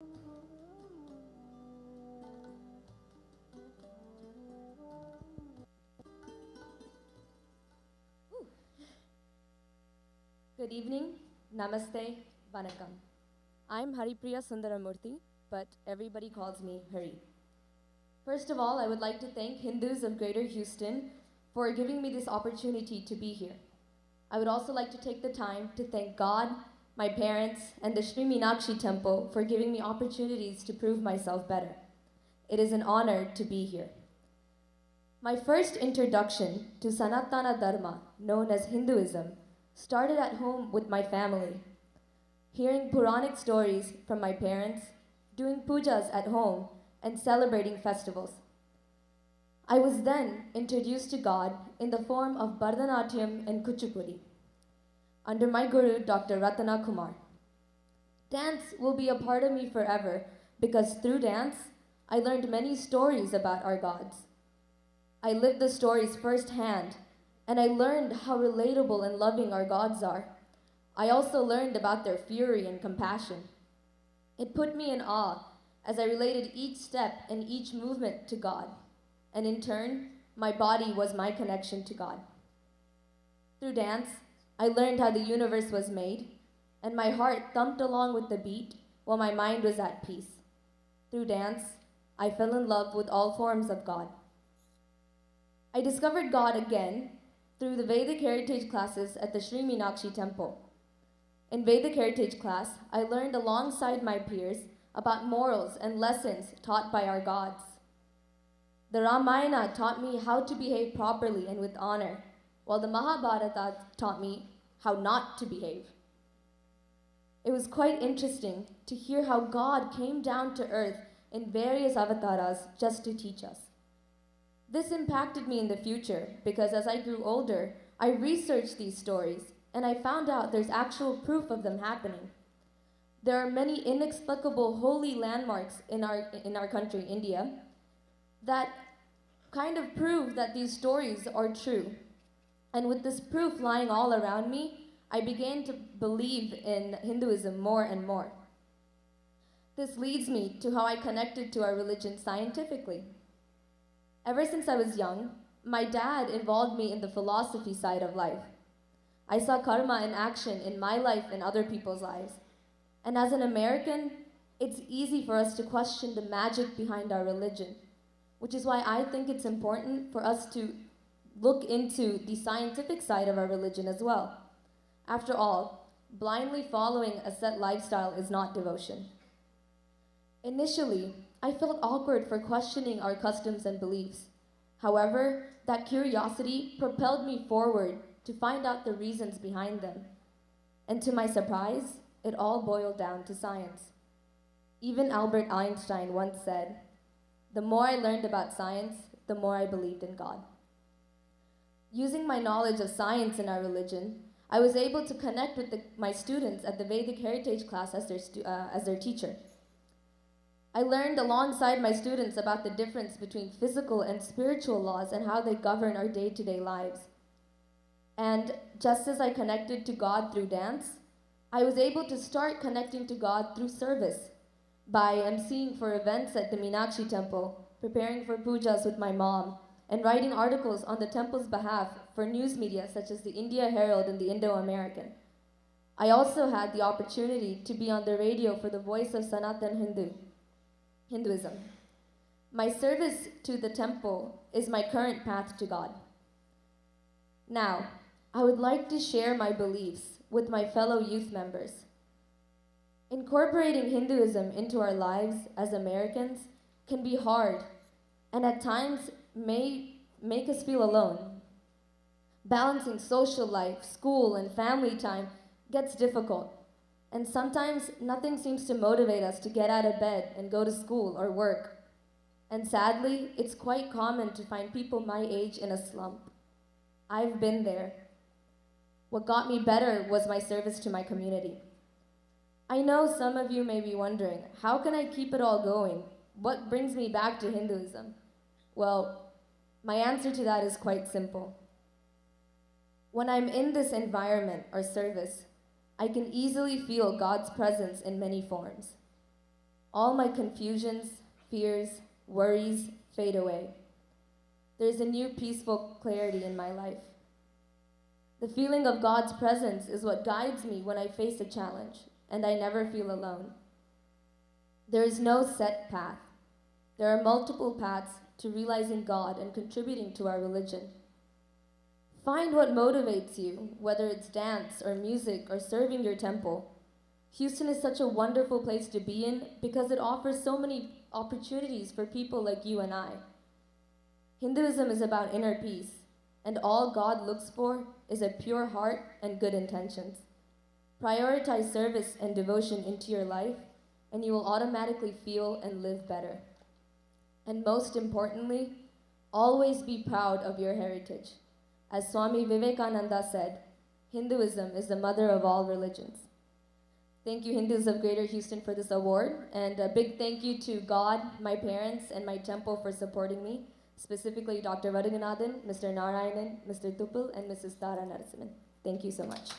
Good evening, Namaste, Vanakkam. I'm Haripriya Sundar, but everybody calls me Hari. First of all, I would like to thank Hindus of Greater Houston for giving me this opportunity to be here. I would also like to take the time to thank God, my parents, and the Sri Meenakshi Temple for giving me opportunities to prove myself better. It is an honor to be here. My first introduction to Sanatana Dharma, known as Hinduism, started at home with my family. Hearing Puranic stories from my parents, doing pujas at home, and celebrating festivals. I was then introduced to God in the form of Bharatanatyam and Kuchipudi, under my guru, Dr. Ratana Kumar. Dance will be a part of me forever because through dance, I learned many stories about our gods. I lived the stories firsthand, and I learned how relatable and loving our gods are. I also learned about their fury and compassion. It put me in awe as I related each step and each movement to God, and in turn, my body was my connection to God. Through dance, I learned how the universe was made, and my heart thumped along with the beat while my mind was at peace. Through dance, I fell in love with all forms of God. I discovered God again through the Vedic heritage classes at the Sri Meenakshi Temple. In Vedic heritage class, I learned alongside my peers about morals and lessons taught by our gods. The Ramayana taught me how to behave properly and with honor, while the Mahabharata taught me how not to behave. It was quite interesting to hear how God came down to earth in various avatars just to teach us. This impacted me in the future because as I grew older, I researched these stories and I found out there's actual proof of them happening. There are many inexplicable holy landmarks in our country, India, that kind of prove that these stories are true. And with this proof lying all around me, I began to believe in Hinduism more and more. This leads me to how I connected to our religion scientifically. Ever since I was young, my dad involved me in the philosophy side of life. I saw karma in action in my life and other people's lives. And as an American, it's easy for us to question the magic behind our religion, which is why I think it's important for us to look into the scientific side of our religion as well. After all, blindly following a set lifestyle is not devotion. Initially, I felt awkward for questioning our customs and beliefs. However, that curiosity propelled me forward to find out the reasons behind them. And to my surprise, it all boiled down to science. Even Albert Einstein once said, "The more I learned about science, the more I believed in God." Using my knowledge of science in our religion, I was able to connect with my students at the Vedic heritage class as their teacher. I learned alongside my students about the difference between physical and spiritual laws and how they govern our day-to-day lives. And just as I connected to God through dance, I was able to start connecting to God through service by emceeing for events at the Meenakshi Temple, preparing for pujas with my mom, and writing articles on the temple's behalf for news media such as the India Herald and the Indo-American. I also had the opportunity to be on the radio for the voice of Sanatan Hinduism. My service to the temple is my current path to God. Now, I would like to share my beliefs with my fellow youth members. Incorporating Hinduism into our lives as Americans can be hard and at times may make us feel alone. Balancing social life, school, and family time gets difficult, and sometimes nothing seems to motivate us to get out of bed and go to school or work. And sadly, it's quite common to find people my age in a slump. I've been there. What got me better was my service to my community. I know some of you may be wondering, how can I keep it all going? What brings me back to Hinduism? Well, my answer to that is quite simple. When I'm in this environment or service, I can easily feel God's presence in many forms. All my confusions, fears, worries fade away. There's a new peaceful clarity in my life. The feeling of God's presence is what guides me when I face a challenge, and I never feel alone. There is no set path. There are multiple paths to realizing God and contributing to our religion. Find what motivates you, whether it's dance or music or serving your temple. Houston is such a wonderful place to be in because it offers so many opportunities for people like you and I. Hinduism is about inner peace, and all God looks for is a pure heart and good intentions. Prioritize service and devotion into your life, and you will automatically feel and live better. And most importantly, always be proud of your heritage. As Swami Vivekananda said, Hinduism is the mother of all religions. Thank you, Hindus of Greater Houston, for this award, and a big thank you to God, my parents, and my temple for supporting me, specifically Dr. Vaduganathan, Mr. Narayanan, Mr. Tupul, and Mrs. Tara Narasimhan. Thank you so much.